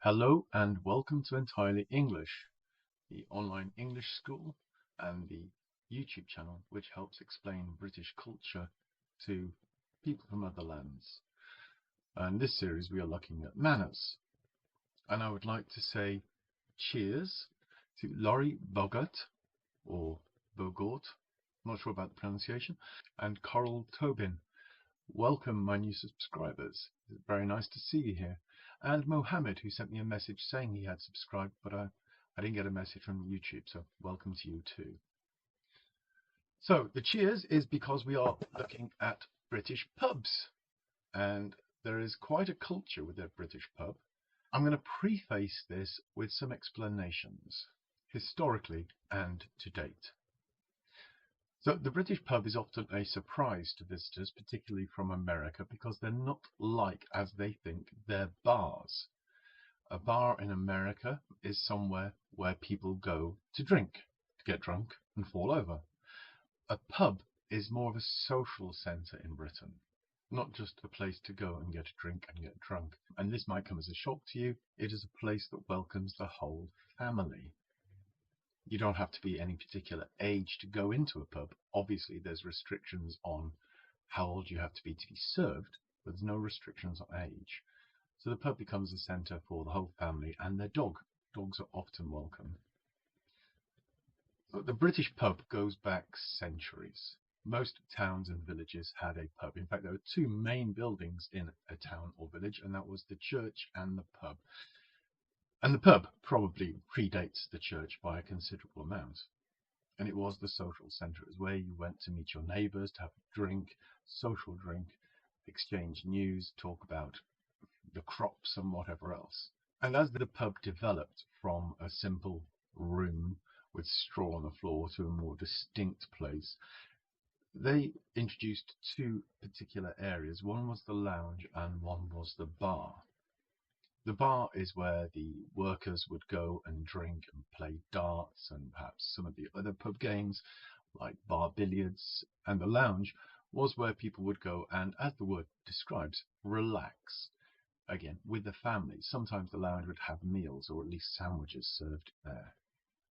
Hello and welcome to Entirely English, the online English school and the YouTube channel which helps explain British culture to people from other lands. In this series we are looking at manners, and I would like to say cheers to Laurie Bogart, or Bogart, I'm not sure about the pronunciation, and Coral Tobin. Welcome my new subscribers. It's very nice to see you here. And Mohammed, who sent me a message saying he had subscribed, but I didn't get a message from YouTube, so welcome to you too. So the cheers is because we are looking at British pubs, and there is quite a culture with a British pub. I'm going to preface this with some explanations, historically and to date. So the British pub is often a surprise to visitors, particularly from America, because they're not like as they think they're bars. A bar in America is somewhere where people go to drink, to get drunk and fall over. A pub is more of a social centre in Britain, not just a place to go and get a drink and get drunk. And this might come as a shock to you. It is a place that welcomes the whole family. You don't have to be any particular age to go into a pub. Obviously, there's restrictions on how old you have to be served, but there's no restrictions on age. So the pub becomes a centre for the whole family and their dog. Dogs are often welcome. But the British pub goes back centuries. Most towns and villages had a pub. In fact, there were two main buildings in a town or village, and that was the church and the pub. And the pub probably predates the church by a considerable amount. And it was the social centre. It was where you went to meet your neighbours, to have a drink, social drink, exchange news, talk about the crops and whatever else. And as the pub developed from a simple room with straw on the floor to a more distinct place, they introduced two particular areas. One was the lounge and one was the bar. The bar is where the workers would go and drink and play darts and perhaps some of the other pub games like bar billiards, and the lounge was where people would go and, as the word describes, relax. Again, with the family. Sometimes the lounge would have meals or at least sandwiches served there.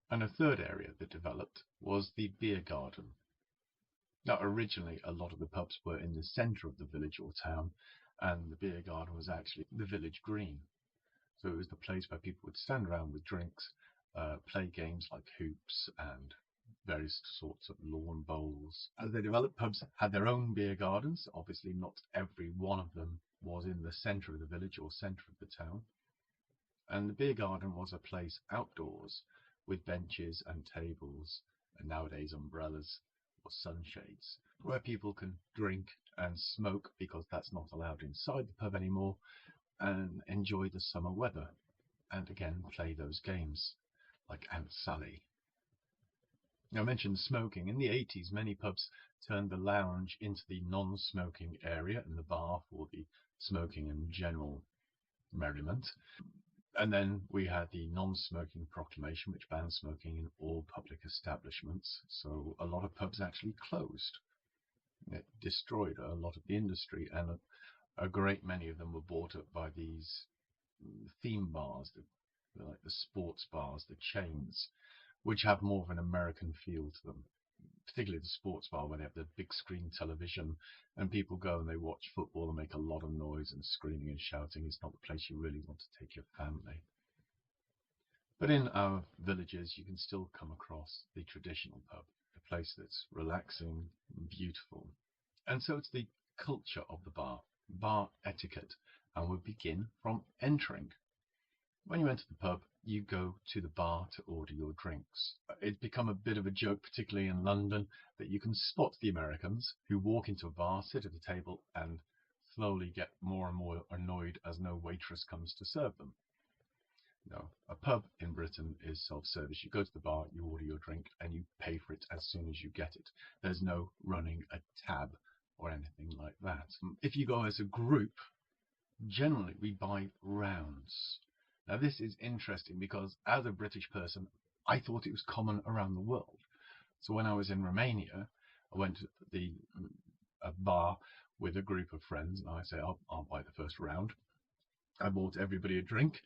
And a third area that developed was the beer garden. Now originally a lot of the pubs were in the centre of the village or town, and the beer garden was actually the village green. So it was the place where people would stand around with drinks, play games like hoops and various sorts of lawn bowls. As they developed, pubs had their own beer gardens. Obviously not every one of them was in the centre of the village or centre of the town. And the beer garden was a place outdoors with benches and tables, and nowadays umbrellas or sunshades, where people can drink and smoke because that's not allowed inside the pub anymore, and enjoy the summer weather, and again play those games like Aunt Sally. Now, I mentioned smoking. In the 80s, many pubs turned the lounge into the non-smoking area and the bar for the smoking and general merriment. And then we had the non-smoking proclamation, which banned smoking in all public establishments. So a lot of pubs actually closed. It destroyed a lot of the industry, and a great many of them were bought up by these theme bars, like the sports bars, the chains, which have more of an American feel to them, particularly the sports bar where they have the big screen television and people go and they watch football and make a lot of noise and screaming and shouting. It's not the place you really want to take your family. But in our villages you can still come across the traditional pub, a place that's relaxing and beautiful. And so it's the culture of the bar etiquette, and we begin from entering. When you enter the pub, you go to the bar to order your drinks. It's become a bit of a joke, particularly in London, that you can spot the Americans who walk into a bar, sit at a table, and slowly get more and more annoyed as no waitress comes to serve them. No, a pub in Britain is self-service. You go to the bar, you order your drink, and you pay for it as soon as you get it. There's no running a tab or anything like that. If you go as a group, generally we buy rounds. Now this is interesting because as a British person, I thought it was common around the world. So when I was in Romania, I went to a bar with a group of friends, and I say, I'll buy the first round. I bought everybody a drink,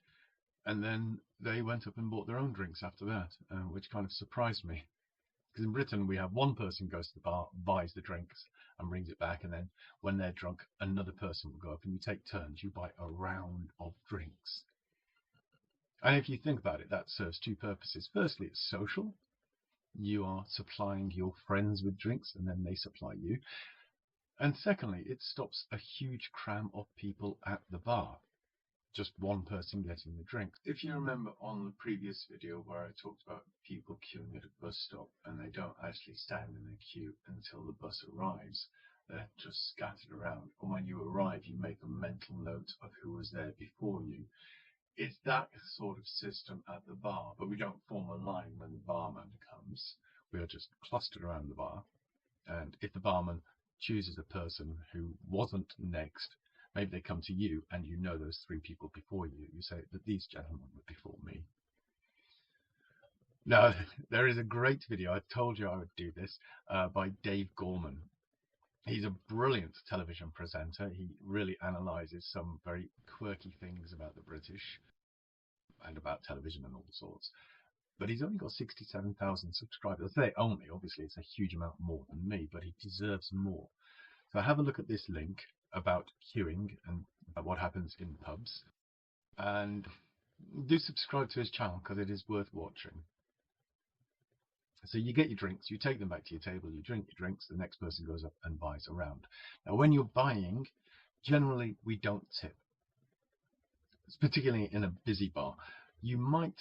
And then they went up and bought their own drinks after that, which kind of surprised me. Because in Britain, we have one person goes to the bar, buys the drinks, and brings it back. And then when they're drunk, another person will go up and you take turns. You buy a round of drinks. And if you think about it, that serves two purposes. Firstly, it's social. You are supplying your friends with drinks and then they supply you. And secondly, it stops a huge cram of people at the bar. Just one person getting the drink. If you remember on the previous video where I talked about people queuing at a bus stop and they don't actually stand in a queue until the bus arrives, they're just scattered around. And when you arrive, you make a mental note of who was there before you. It's that sort of system at the bar, but we don't form a line when the barman comes. We are just clustered around the bar, and if the barman chooses a person who wasn't next, maybe they come to you and you know those three people before you. You say that these gentlemen were before me. Now, there is a great video, I told you I would do this, by Dave Gorman. He's a brilliant television presenter. He really analyses some very quirky things about the British and about television and all sorts. But he's only got 67,000 subscribers. I say only, obviously it's a huge amount more than me, but he deserves more. So have a look at this link about queuing and what happens in pubs. And do subscribe to his channel because it is worth watching. So you get your drinks, you take them back to your table, you drink your drinks, the next person goes up and buys a round. Now when you're buying, generally we don't tip. It's particularly in a busy bar. You might,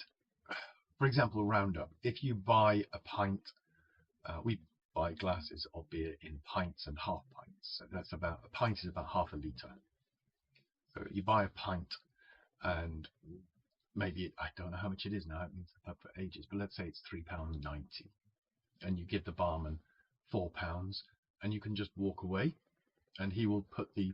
for example, round up. If you buy a pint, we buy glasses of beer in pints and half pints. So that's about, a pint is about half a litre. So you buy a pint and maybe, I don't know how much it is now, I haven't been to the pub for ages, but let's say it's £3.90. And you give the barman £4 and you can just walk away and he will put the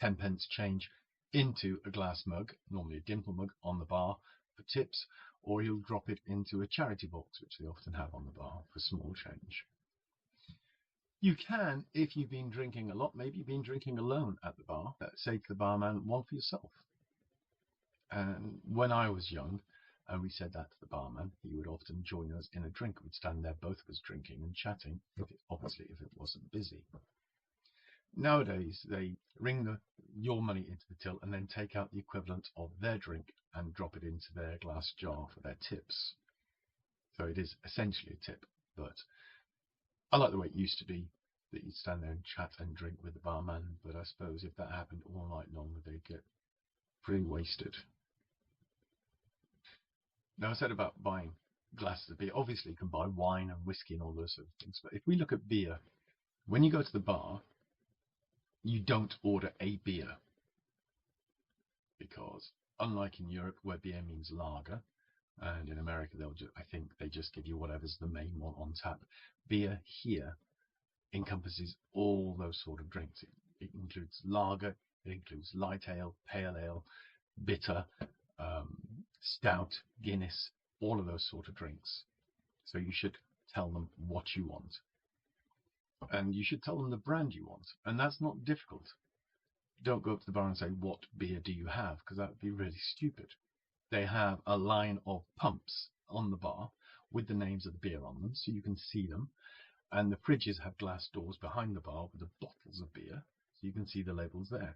10p change into a glass mug, normally a dimple mug, on the bar for tips, or he'll drop it into a charity box, which they often have on the bar for small change. You can, if you've been drinking a lot, maybe you've been drinking alone at the bar, say to the barman, one for yourself. And when I was young, and we said that to the barman, he would often join us in a drink. We'd stand there, both of us drinking and chatting, obviously if it wasn't busy. Nowadays, they ring your money into the till and then take out the equivalent of their drink and drop it into their glass jar for their tips. So it is essentially a tip, but I like the way it used to be, that you'd stand there and chat and drink with the barman, but I suppose if that happened all night long, they'd get pretty wasted. Now I said about buying glasses of beer, obviously you can buy wine and whiskey and all those sort of things, but if we look at beer, when you go to the bar, you don't order a beer, because unlike in Europe where beer means lager, and in America I think they just give you whatever's the main one on tap, beer here encompasses all those sort of drinks. It includes lager, it includes light ale, pale ale, bitter, stout, Guinness, all of those sort of drinks. So you should tell them what you want. And you should tell them the brand you want. And that's not difficult. Don't go up to the bar and say, what beer do you have? Because that would be really stupid. They have a line of pumps on the bar with the names of the beer on them, so you can see them. And the fridges have glass doors behind the bar with the bottles of beer, so you can see the labels there.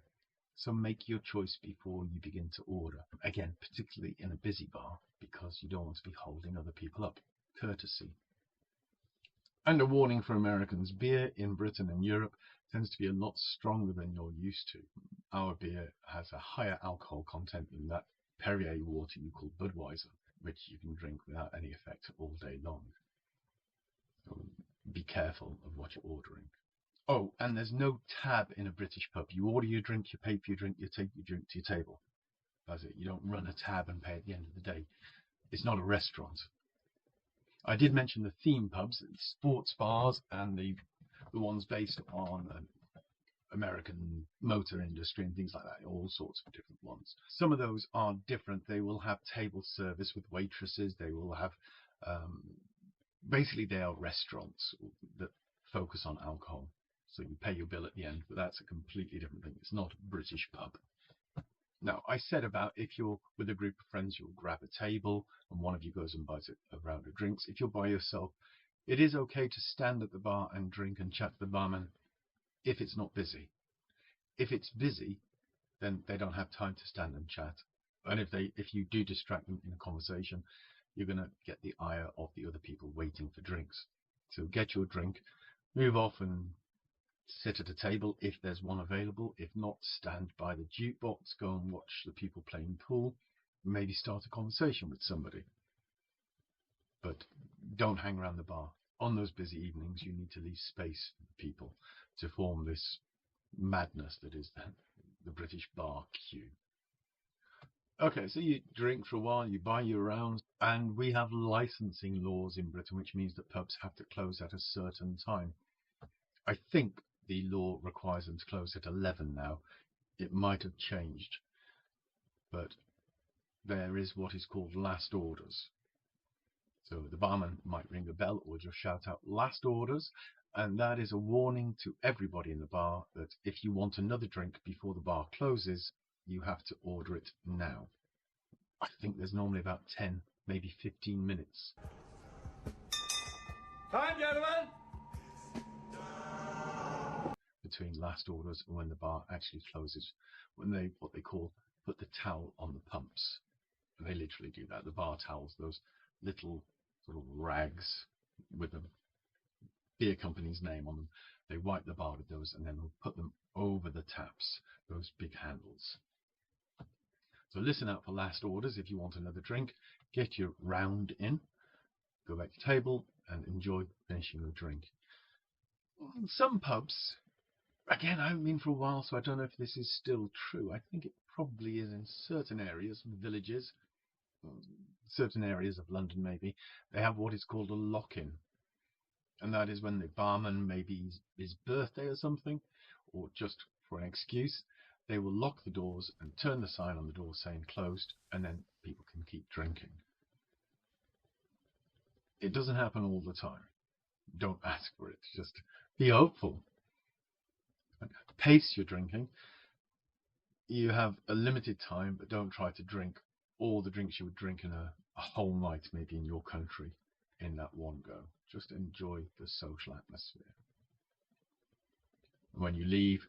So make your choice before you begin to order. Again, particularly in a busy bar, because you don't want to be holding other people up. Courtesy. And a warning for Americans, beer in Britain and Europe tends to be a lot stronger than you're used to. Our beer has a higher alcohol content than that Perrier water you call Budweiser, which you can drink without any effect all day long. So be careful of what you're ordering. Oh, and there's no tab in a British pub. You order your drink, you pay for your drink, you take your drink to your table. That's it. You don't run a tab and pay at the end of the day. It's not a restaurant. I did mention the theme pubs, the sports bars, and the ones based on American motor industry and things like that, all sorts of different ones. Some of those are different. They will have table service with waitresses. They will have, basically they are restaurants that focus on alcohol. So you pay your bill at the end, but that's a completely different thing. It's not a British pub. Now, I said about if you're with a group of friends, you'll grab a table and one of you goes and buys a round of drinks. If you're by yourself, it is okay to stand at the bar and drink and chat to the barman if it's not busy. If it's busy, then they don't have time to stand and chat. And if you do distract them in a conversation, you're going to get the ire of the other people waiting for drinks. So get your drink, move off and sit at a table if there's one available. If not, stand by the jukebox, go and watch the people playing pool, maybe start a conversation with somebody. But don't hang around the bar. On those busy evenings, you need to leave space for people to form this madness that is the British bar queue. Okay, so you drink for a while, you buy your rounds, and we have licensing laws in Britain, which means that pubs have to close at a certain time. I think the law requires them to close at 11 now. It might have changed, but there is what is called last orders. So the barman might ring a bell or just shout out last orders, and that is a warning to everybody in the bar that if you want another drink before the bar closes, you have to order it now. I think there's normally about 10, maybe 15 minutes. Time, gentlemen! Between last orders and when the bar actually closes, when they, what they call, put the towel on the pumps. And they literally do that. The bar towels, those little sort of rags with the beer company's name on them. They wipe the bar with those and then they'll put them over the taps, those big handles. So listen out for last orders if you want another drink. Get your round in, go back to the table and enjoy finishing your drink. Some pubs, again, I haven't been for a while, so I don't know if this is still true. I think it probably is in certain areas, villages, certain areas of London maybe. They have what is called a lock-in. And that is when the barman, maybe his birthday or something, or just for an excuse, they will lock the doors and turn the sign on the door saying closed, and then people can keep drinking. It doesn't happen all the time. Don't ask for it. Just be hopeful. Pace your drinking. You have a limited time, but don't try to drink all the drinks you would drink in a whole night, maybe in your country, in that one go. Just enjoy the social atmosphere. When you leave,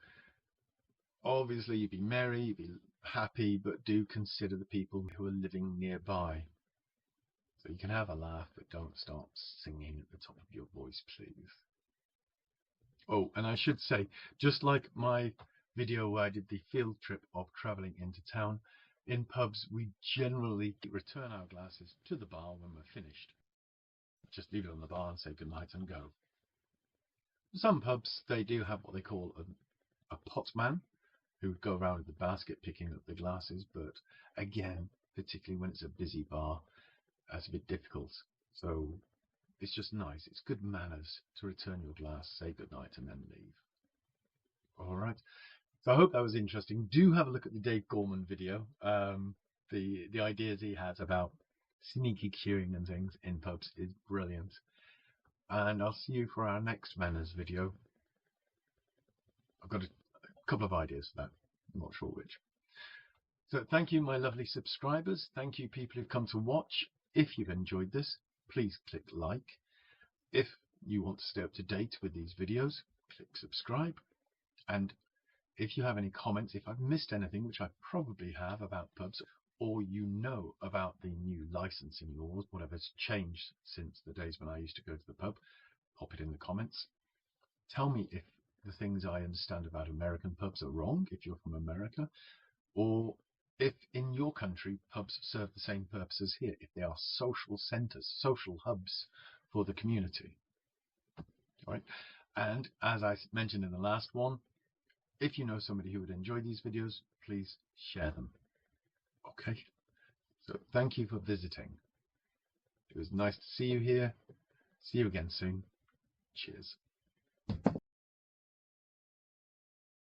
obviously you'd be merry, you'd be happy, but do consider the people who are living nearby. So you can have a laugh, but don't start singing at the top of your voice, please. Oh, and I should say, just like my video where I did the field trip of travelling into town, in pubs we generally return our glasses to the bar when we're finished. Just leave it on the bar and say goodnight and go. Some pubs, they do have what they call a potman, who would go around with the basket picking up the glasses, but again, particularly when it's a busy bar, that's a bit difficult. So it's just nice. It's good manners to return your glass, say goodnight, and then leave. All right. So I hope that was interesting. Do have a look at the Dave Gorman video. The ideas he has about sneaky queuing and things in pubs is brilliant. And I'll see you for our next manners video. I've got a couple of ideas for that. I'm not sure which. So thank you, my lovely subscribers. Thank you, people who've come to watch. If you've enjoyed this, please click like. If you want to stay up to date with these videos, click subscribe. And if you have any comments, if I've missed anything, which I probably have about pubs, or you know about the new licensing laws, whatever's changed since the days when I used to go to the pub, pop it in the comments. Tell me if the things I understand about American pubs are wrong, if you're from America, or if in your country pubs serve the same purpose as here, if they are social centres, social hubs for the community. All right. And as I mentioned in the last one, if you know somebody who would enjoy these videos, please share them. Okay. So thank you for visiting. It was nice to see you here. See you again soon. Cheers.